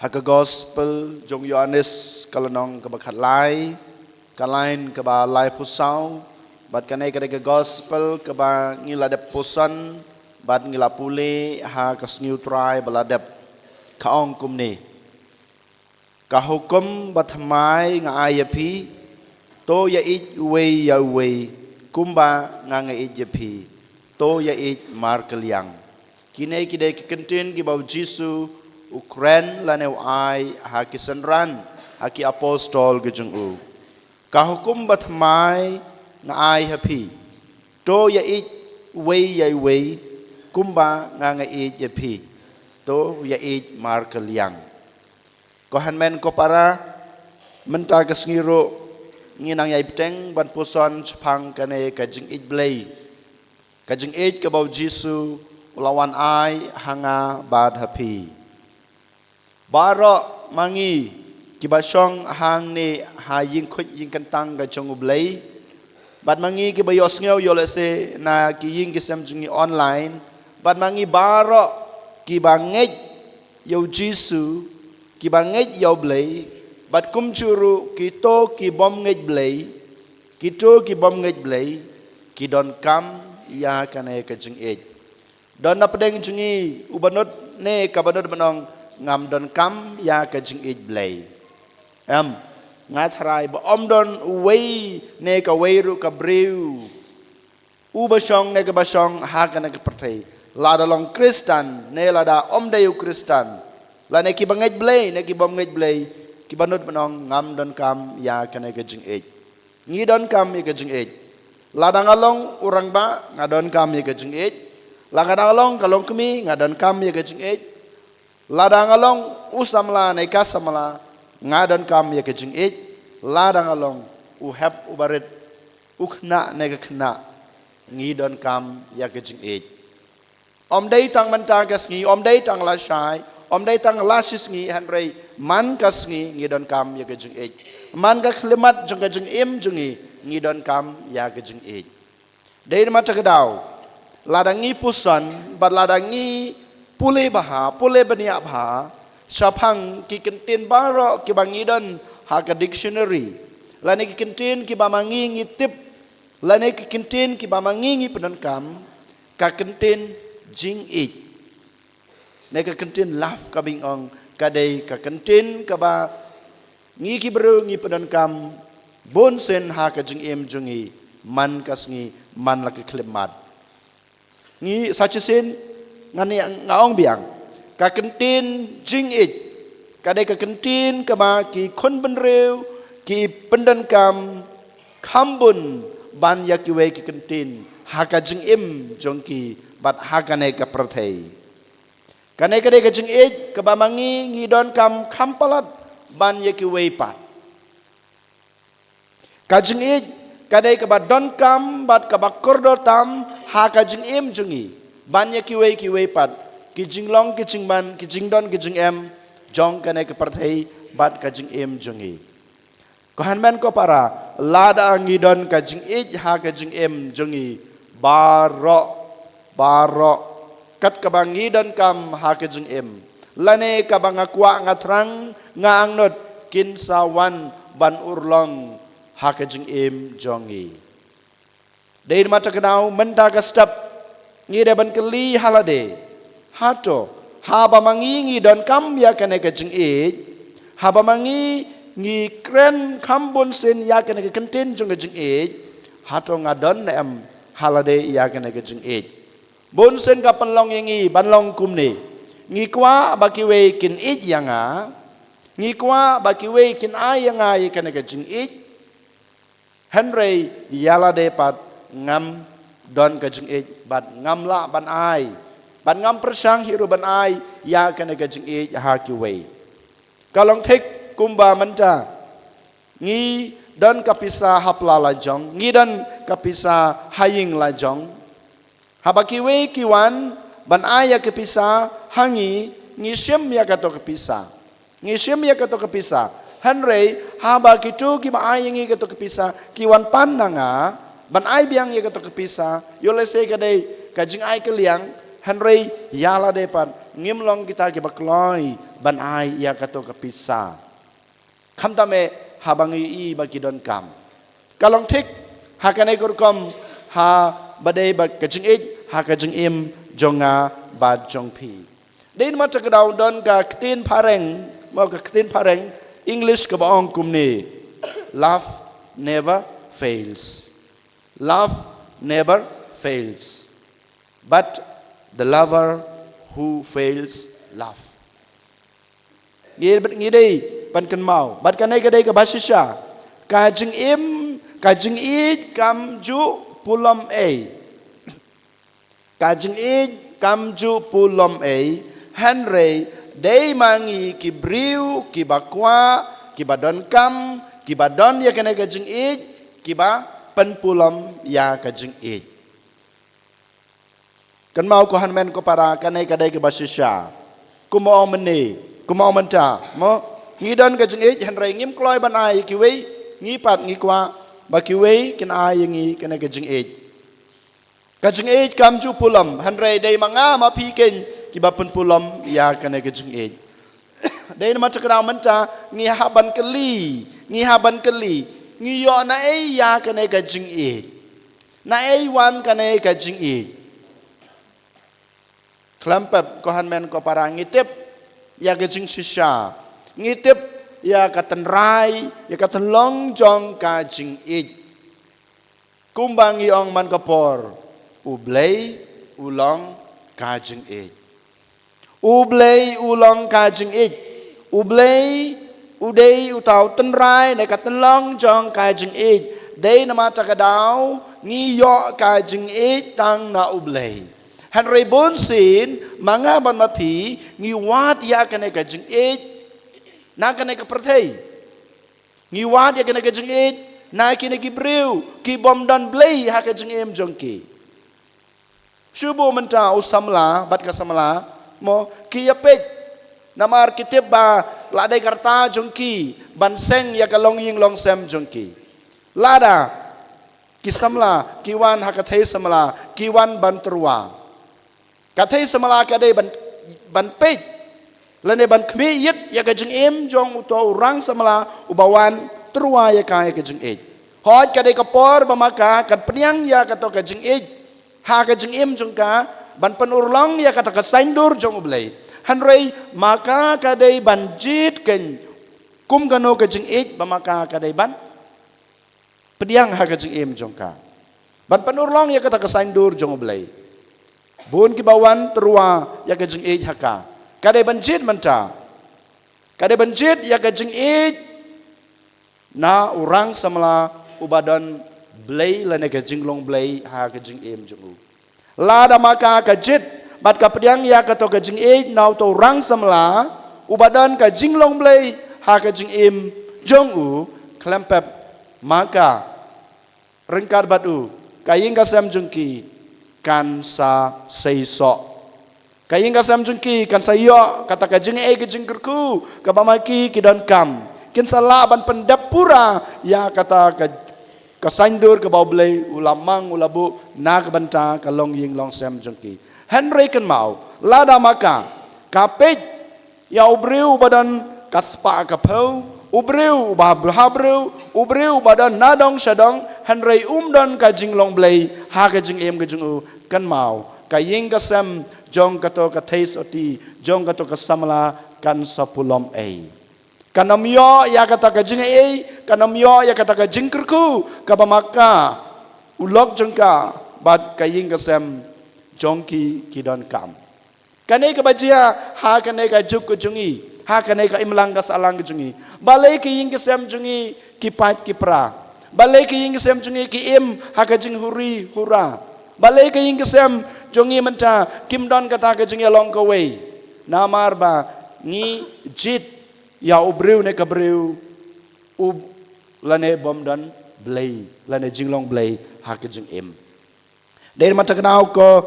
Haka gospel jong Yohanes kalanong kabakat lai, kalain kaba lai pusau, bat kanai kada gospel kaba ngiladap pusan, bat ngilapule ha kasngiu try baladap kaong kumni. Kahukum batmai nga ayapi, to ya it way ya way, kumba nga it yapi, to ya it markeliang. Kinai kidai kikentin kibau Jisu Ukren lanew ai haki senran haki apostol gejung u. Kahukum batmai nga ai hapi. To ya it way ya way kumba nga it yapi. To ya it markeliang. Kohan men ko para menta kasngiro nginang yai peteng ban puson chapang kane kajing it blay. Kajing it kabau Jisu lawan ai hanga bad hapi. Baro mangi kibasong hang ni ha ying khut ying kantang ga chong ublay. Bat mangi kibayos ngeu yolese na ki ying kisam jungi online. Bat mangi baro kibangej yo Jisu kibangej yo blay. Bat kumchuru kito kibom ngej blay. Kito kibom ngej blay. Kidon kam ya kanai kajing ej. Don napadeng jungi ubanot ne kabanot manong ngam don kam ya kajing ej blay. Ngatharai ba om don way ne ka wayru ka brew. Ubasong ne ka basong ha kana ka pertai. Lada long Kristan ne lada om dayu Kristan. La ne ki bangej blay ne ki bom ngej blay. Ki banut manong ngam don kam ya kana kajing ej. Ngi don kam ya kajing ej. Lada ngalong urang ba ngadon kam ya kajing ej. Lada ngalong kalong kemi ngadon kam ya kajing ej. Lada ngalong usamla na ikasamla ngadan kam ya kajing ej. Lada ngalong uhap ubarit ukna na kakna ngidon kam ya kajing ej. Om day tang mantagas ngi, om day tang lasay, om day tang lasis ngi hanray man kas ngi ngidon kam ya kajing ej. Man ka klimat jong kajing im jungi ngidon kam ya kajing ej. Day mata kadaw lada ngi pusan bat lada ngi pule baha, pule baniak baha, sapang kikentin baro kibangidon haka dictionary. Lani kikentin kibamangi ngitip, lani kikentin kibamangi penankam, kakentin jing it. Ne kakentin laf kabingong kadai kakentin kaba ngi kibru ngi penankam, bonsen haka jing em jungi man kasngi man laki klimat. Ngi sachisin ngani ngaong biang kakentin jing it kadai kakentin kama ki kon benrew ki pendankam kambun ban yakiwe ki kentin haka jing im jongki bat haka ne ka prathai kanai kadai ka jing it kabamangi ngidon kam kampalat ban yakiwe pat ka jing it kadai ka don kam bat ka bakordor tam haka jing im jongi banyak kiwe pat kijing long kijing ban kijing don kijing em jong kanai ke partai bat kajing em jongi kohan man ko para lada ngidon kajing ej ha kajing em jongi baro kat kabang ngidon kam ha kajing em lane kabang akwa ngatrang ngaangnot kinsawan ban urlong ha kajing em jongi dein mata kenau menta ka step ngi deban keli halade hato haba mangi don kam ya kane kajing ej haba mangi ngi kren kambon sen ya kane kentin jong kajing ej hato ngadon em halade ya kane kajing ej bon sen ka panlong ngi banlong kumne ngi kwa bakiwe kin ej yanga ngi kwa bakiwe kin ayanga ya kane kajing ej henry yalade pat ngam don kajing ej bat ngamla ban ai ban ngam persang hiru ban ai ya kana kajing ej ha kiwe kalong thik kumba manta ngi don kapisa hapla lajong ngi don kapisa haying lajong habakiwe kiwan ban ai ya kapisa hangi ngi shem ya kato kapisa ngi shem ya kato kapisa hanrei haba kitu ki ba ai ngi kato kapisa kiwan pananga ban ai biang ye kato kepisa yole se kadai kajing ai keliang hanrei yala depan ngim long kita ke bakloi ban ai ya kato kapisa kham tame habangi i bagi don kam kalong thik hakanai kurkom ha badai bak kajing ej ha kajing im jonga ba jong pi din ma tak daw don ka ktin pareng mo ka ktin pareng English ka baong kumni love never fails. Love never fails. But the lover who fails love. Ngi đây ban kan mau, bat kan ai ka dai ka basisha. Ka jing im, ka jing I kam ju pulam a. Ka jing I kam ju pulam a. Henry dai mangi ki briu ki bakwa ki badon kam ki badon ya kena ka jing I ki ba pen pulam ya ka jing I. Kan mau ko han men ko para kanai kadai ke basisha. Ku mau meni, ku mau menta. Mo ngidon ka jing I Henry ngim kloi ban ai ki wei ngi pat ngi kwa ba ki wei kin ai ngi kena ka jing I. Ka jing I kam ju pulam Henry dai manga ma pi ken ki ba pen pulam ya kena ka jing I. Dai ma tak raw menta ngi haban keli, ngi haban keli, ngi yo na ai ya kena ka jing I. Na ai wan kena ka jing I. Kelampap kohan men ko para ngitip ya ka jing shisha. Ngitip ya ka tenrai, ya ka tenlong jong ka jing I. Kumbang iong man kapor, ublay ulong ka jing I. Ublay ulong ka jing I. Ublay uday utaw tenrai na ka tenlong jong ka jing I. Day na mata ka daw ngiyo ka jing I tang na ublay. Henry Bonsin mga ban mapi ngiwat ya kane ka jing I na kane ka pertay. Ngiwat ya kane ka jing I na kine ki briu ki bom don blay ha ka jing im jongki. Shubo menta usamla bat ka samla mo ki yapet namar kitib ba ladai karta jongki ban seng ya ka long ying long sem jongki. Lada kisamla kiwan hakathai samla kiwan ban terwa. Kathai samala kadai ban pej lane ban khmi yit ya ka jing im jong uto urang samala ubawan terwa ya ka jing ej hoj kadai kapor bamaka kat pniang ya ka to ka jing ej ha ka jing im jong ka ban penurlong ya kata ka saindur jong ublay hanrei maka kadai ban jit ken kum kano ka jing ej bamaka kadai ban pniang ha ka jing im jong ka ban penurlong ya kata ka saindur jong ublay bun ki bawan terua ya ka jing ej haka kadai banjit menta kadai banjit ya ka jing ej na urang samla ubadon blay lane ka jinglong blay ha ka jing em jung lada maka ka jit bat ka pediang ya ka to ka jing ej na to urang samla ubadon ka jinglong blay ha ka jing em jung klempep maka rengkar batu kaying ka sam jungki kan sa seiso kaying ka sam jungki kan sa yo kata ka jing e ka jing kerku ka bamaki ki don kam kin sala ban pendapura ya kata ka saindur ka baublay ulamang ulabu na ka banta ka long ying long sam jungki Henry kan mau lada maka kapej ya ubriu badan kaspa ka pau ubriu bahabreu ubriu badan nadong shadong Henry don ka jinglong blay ha ka jing em ka jing kan mau ka ying ka sam jong ka to ka thais oti jong ka to ka samla kan sapulom ai kanamyo ya kata ka jing ai kanamyo ya kata ka jingkerku ka pamaka ulok jong ka bat ka ying ka sam jong ki don kam kanai ka bajia ha kanai ka juk ka jungi ha kanai ka imlang ka salang ka jungi balai ki ying ka sam jungi ki pat ki pra balai ki ying sem jungi ki im ha ka jing huri hura balai ki ying sem jungi menta kim don kata ka jing long ka wei namar ba ni jit ya ubriu ne ka briu ub lane bom don blay lane jing long blay ha ka jing im dari mata kenau ko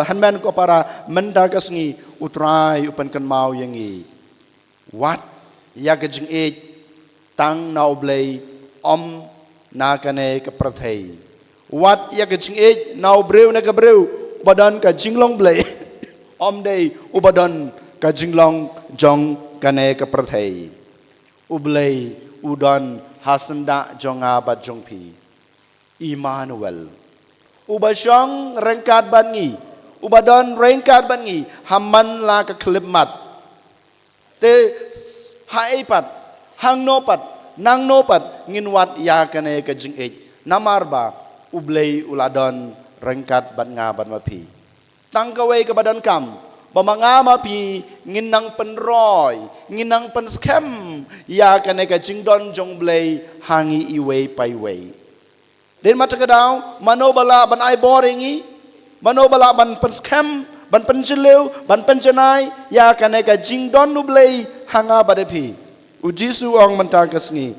hanman ko para menda ka sngi utrai upan kan mau yangi wat ya ka jing e tang nau blay om na kane ka prathai wat ya ka jing ej nau breu na ka breu badan ka jinglong blay om day ubadon ka jinglong jong kane ka prathei ublei udon hasanda jonga bat jongpi Immanuel ubashong rengkat bangi ubadon rengkat bangi hamman la ka klipmat te haipat hang nopat nang nopat nginwat ya kane ka jing namarba ublei uladon rengkat bat nga bat mapi tangkawai ke badan kam bamanga mapi nginang penroy nginang penskem ya kane ka jingdon jongblei hangi iwei paiwei den mata kedau manobala ban ai boringi manobala ban penskem ban penjeleu ban penjenai ya kane ka jingdon nublei hanga badapi ujisu ong mentakasngi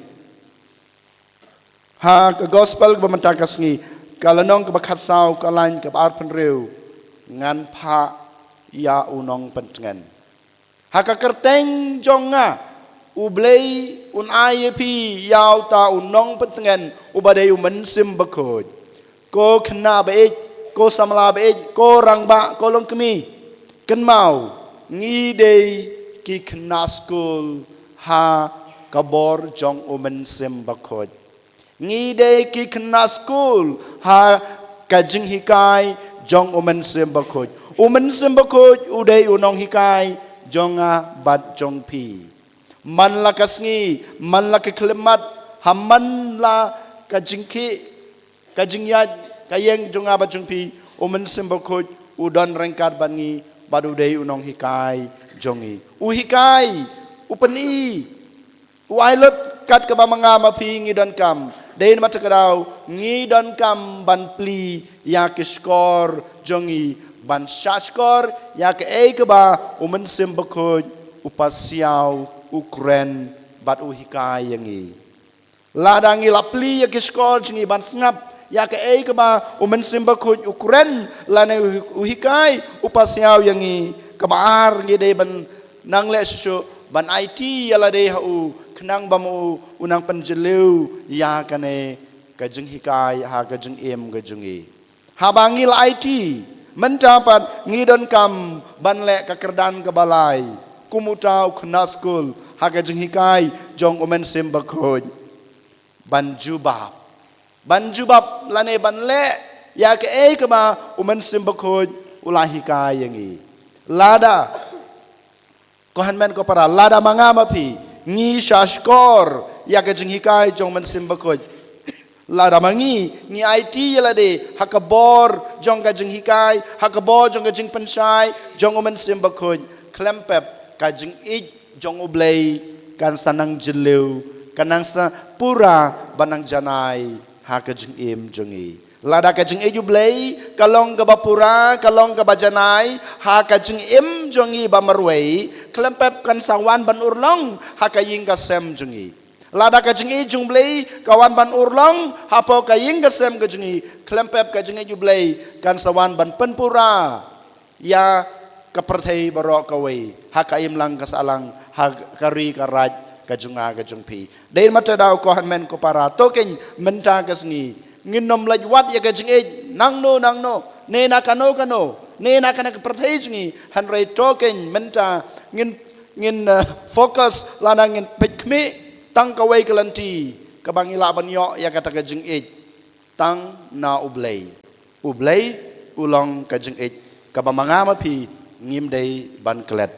ha ke gospel ke mentakasngi kalanong ke bakatsau kalain ke arpen reu ngan pa ya unong pentengan haka kerteng jonga ublei un ayepi yau ta unong pentengan ubadai mensim bakod ko kena baik ko samla baik ko rangba ko longkemi ken mau ngidei ki kena school ha kabor jong mensim bakod ngidei ki kena school ha kajing hikai jong mensim bakod sembakoj udai unong hikai jonga bat jong pi man la kasngi man la keklemat hamman la kajingki kajingyat kayeng jonga bat jong pi sembakoj udon rengkat bangi badudai unong hikai jongi hikai upeni wailot kat ke bamanga mapi ngidon kam dain mata kadau ngidon kam ban pli ya kiskor jongi ban shaskor ya ke ke ba sembakoj upasiau ukren bat uhikai yangi ladangi lapli ya kiskor jingi ban sngap ya ke ba sembakoj ukren lane uhikai upasiau yangi kabar ngide ban nangle susu ban IT yala de hu kenang bamu unang penjeleu ya kane kajeng hikai ha kajeng kajungi habangil IT mendapat ngidon kam banle kekerdan ke balai kumutau kena skul haga jeng hikai jong sembakoj banjubab lane banle ya ke ba sembakoj ulah hikai yangi lada kohan men ko para lada mangamapi ngi shaskor ya ke jeng hikai jong sembakoj lada mangi ni IT yala de hakabor jong kajing hikai hakabor jong kajing pensai jong sembakoj klempep kajing jong ublei kan sanang jeleu kanang sa pura banang janai hakajing jongi lada kajing ublei kalong ka bapura kalong ka bajanai hakajing jongi bamarwei klempep kan sawan ban urlong hakaying kasem jongi lada kajing jumblei kawan ban urlong hapo kaying gasem kajing klempep kajing jublei kan sawan ban penpura ya kaperthei barok kawai hakaim lang kasalang hakari karaj kajunga kajungpi dain mata daw ko hanmen ko para token menta kasngi nginom lajwat ya kajing nangno ne na kano ne na kana kaperthei jingi hanrei token menta ngin fokus lanang ngin pekmi tang kawai kelanti kabangila banyo ya kata kajing tang na ublei ulang kajing kabamanga mapi ngim dei ban klet